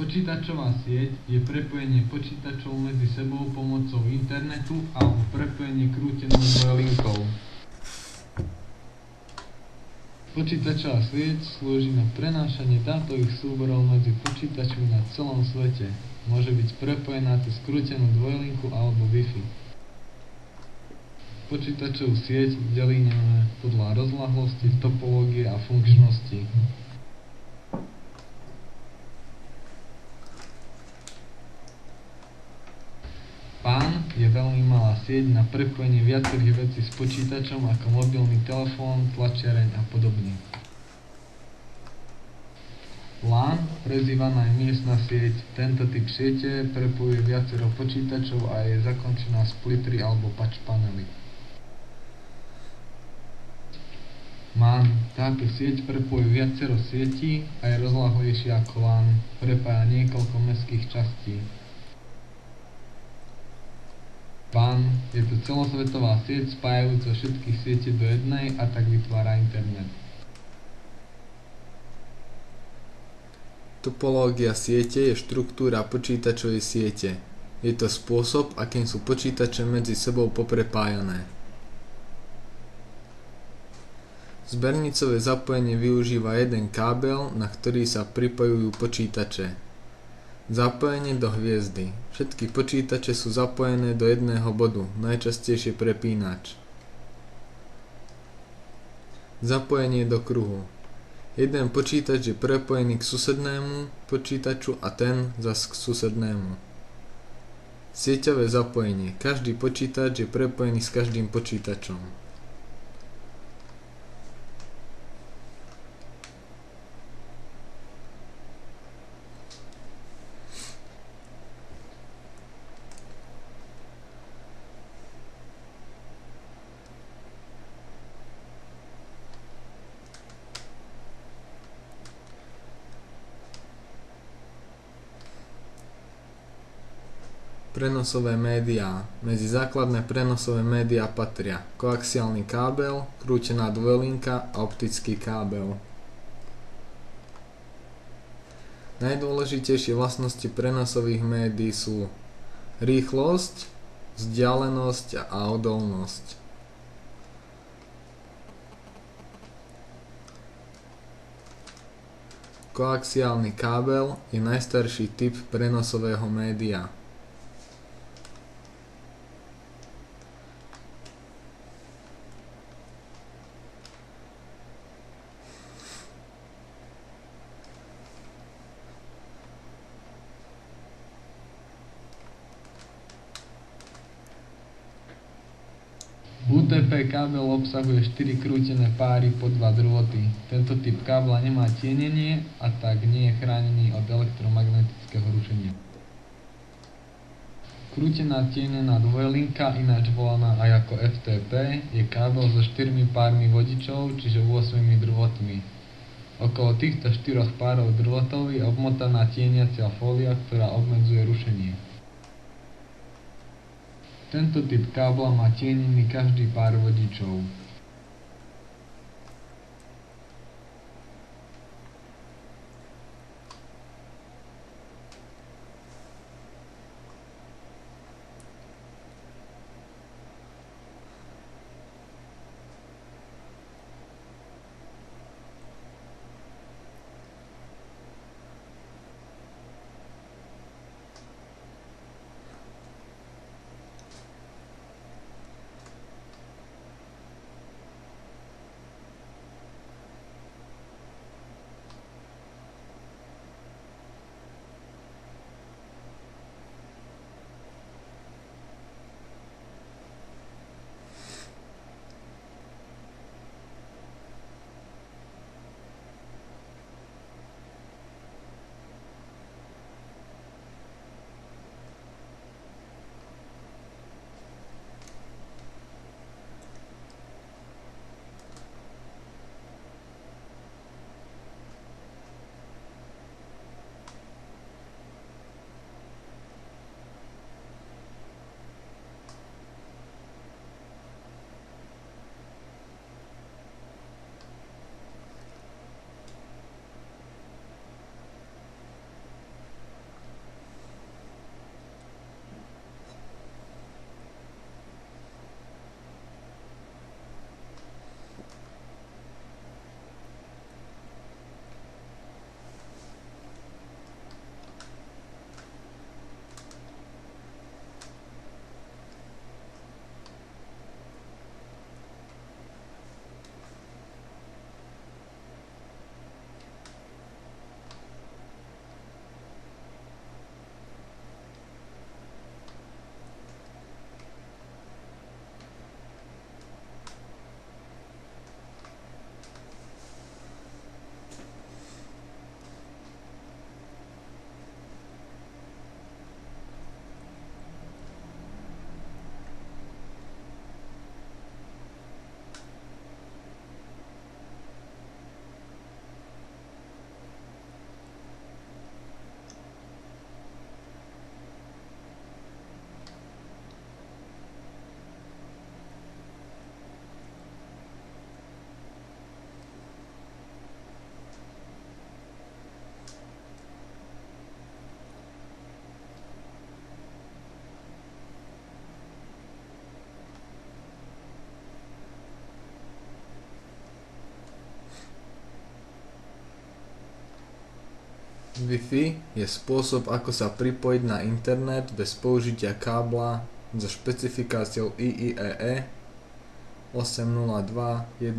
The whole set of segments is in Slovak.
Počítačová sieť je prepojenie počítačov medzi sebou pomocou internetu alebo prepojenie krútenou dvojlinkou. Počítačová sieť slúži na prenášanie dátových súborov medzi počítačmi na celom svete. Môže byť prepojená cez krútenú dvojlinku alebo Wi-Fi. Počítačovú sieť delíme podľa rozľahlosti, topológie a funkčnosti. PAN je veľmi malá sieť na prepojenie viacerých vecí s počítačom ako mobilný telefón, tlačiareň a podobne. LAN, prezývaná je miestna sieť. Tento typ siete prepojuje viacero počítačov a je zakončená splittery alebo patch panely. MAN, táto sieť prepojuje viacero sietí a je rozľahlejšia ako LAN, prepája niekoľko mestských častí. PAN je to celosvetová sieť spájajúca všetky siete do jednej a tak vytvára internet. Topológia siete je štruktúra počítačovej siete. Je to spôsob, akým sú počítače medzi sebou poprepájané. Zbernicové zapojenie využíva jeden kábel, na ktorý sa pripojujú počítače. Zapojenie do hviezdy. Všetky počítače sú zapojené do jedného bodu, najčastejšie prepínač. Zapojenie do kruhu. Jeden počítač je prepojený k susednému počítaču a ten zas k susednému. Sieťové zapojenie. Každý počítač je prepojený s každým počítačom. Prenosové médiá. Medzi základné prenosové médiá patria koaxiálny kábel, krútená dvojlinka a optický kábel. Najdôležitejšie vlastnosti prenosových médií sú rýchlosť, vzdialenosť a odolnosť. Koaxiálny kábel je najstarší typ prenosového média. UTP kábel obsahuje 4 krútené páry po 2 drôty. Tento typ kábla nemá tienenie a tak nie je chránený od elektromagnetického rušenia. Krútená tienená dvojlinka, ináč volaná aj ako FTP, je kábel so 4 pármi vodičov, čiže 8 drôtmi. Okolo týchto 4 párov drôtov je obmotaná tieniacia fólia, ktorá obmedzuje rušenie. Tento typ kábla má tienený každý pár vodičov. Wi-Fi je spôsob, ako sa pripojiť na internet bez použitia kábla so špecifikáciou IEEE 802.11.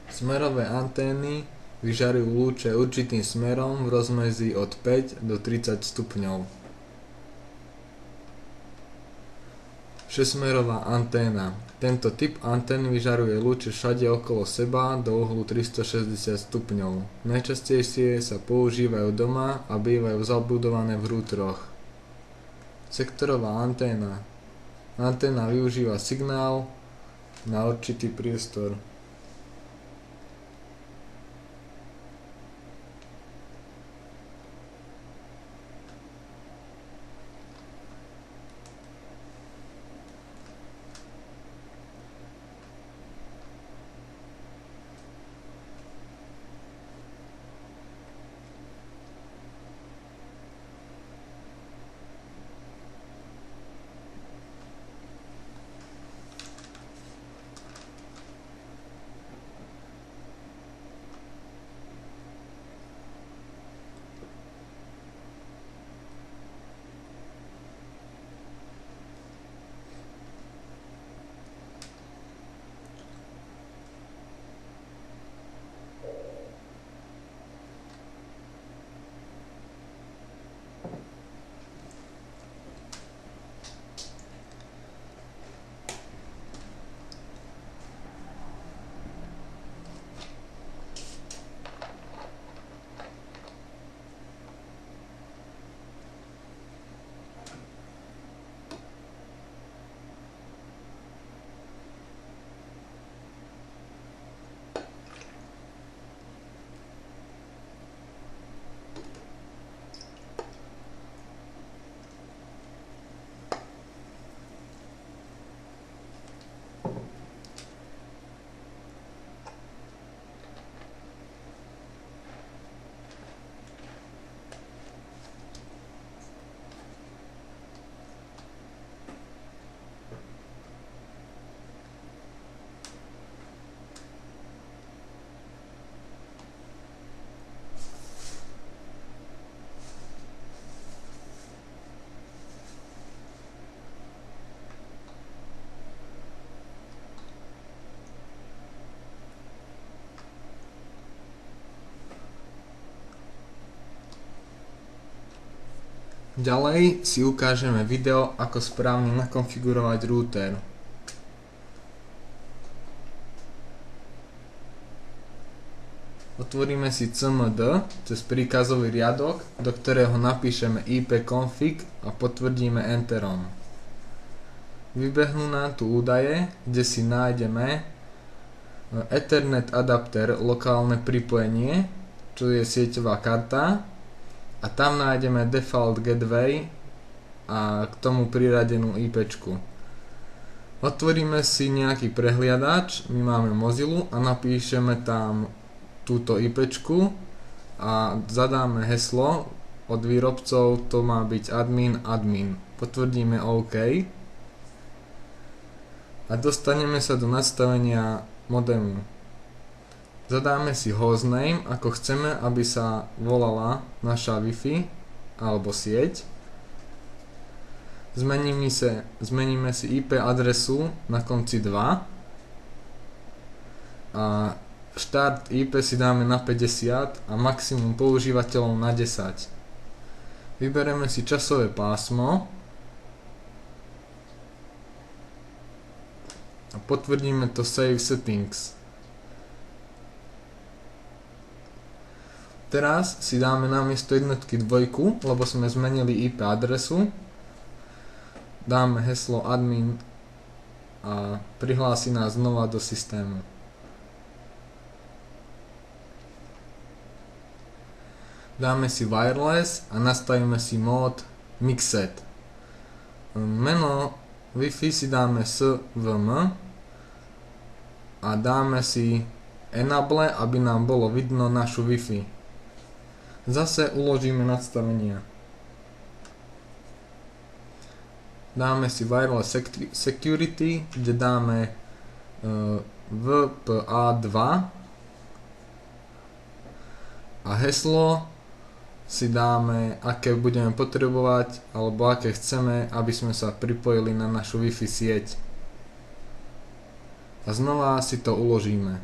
Smerové antény vyžarujú lúče určitým smerom v rozmedzi od 5 do 30 stupňov. Šesťsmerová anténa. Tento typ antén vyžaruje lúče všade okolo seba do uhlu 360 stupňov. Najčastejšie sa používajú doma a bývajú zabudované v rútroch. Sektorová anténa. Anténa využíva signál na určitý priestor. Ďalej si ukážeme video, ako správne nakonfigurovať router. Otvoríme si CMD cez príkazový riadok, do ktorého napíšeme ipconfig a potvrdíme Enterom. Vybehnú nám tu údaje, kde si nájdeme Ethernet adapter lokálne pripojenie, čo je sieťová karta, a tam nájdeme default gateway a k tomu priradenú IPčku. Otvoríme si nejaký prehliadač, my máme Mozilla a napíšeme tam túto IPčku a zadáme heslo od výrobcov, to má byť admin. Potvrdíme OK a dostaneme sa do nastavenia modemu. Zadáme si hostname, ako chceme, aby sa volala naša Wi-Fi alebo sieť. Zmeníme si IP adresu na konci 2 a štart IP si dáme na 50 a maximum používateľov na 10. Vybereme si časové pásmo a potvrdíme to Save Settings. Teraz si dáme namiesto jednotky dvojku, lebo sme zmenili IP adresu. Dáme heslo admin a prihlási nás znova do systému. Dáme si wireless a nastavíme si mód mixed. Meno Wi-Fi si dáme SVM a dáme si enable, aby nám bolo vidno našu Wi-Fi. Zase uložíme nastavenia. Dáme si wireless security, kde dáme VPA2 a heslo si dáme, aké budeme potrebovať alebo aké chceme, aby sme sa pripojili na našu Wi-Fi sieť. A znova si to uložíme.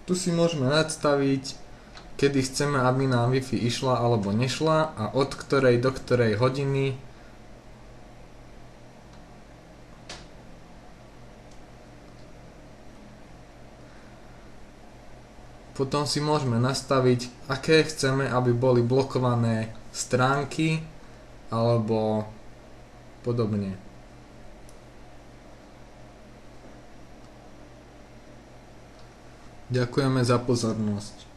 Tu si môžeme nastaviť, kedy chceme, aby nám Wi-Fi išla alebo nešla a od ktorej do ktorej hodiny. Potom si môžeme nastaviť, aké chceme, aby boli blokované stránky alebo podobne. Ďakujeme za pozornosť.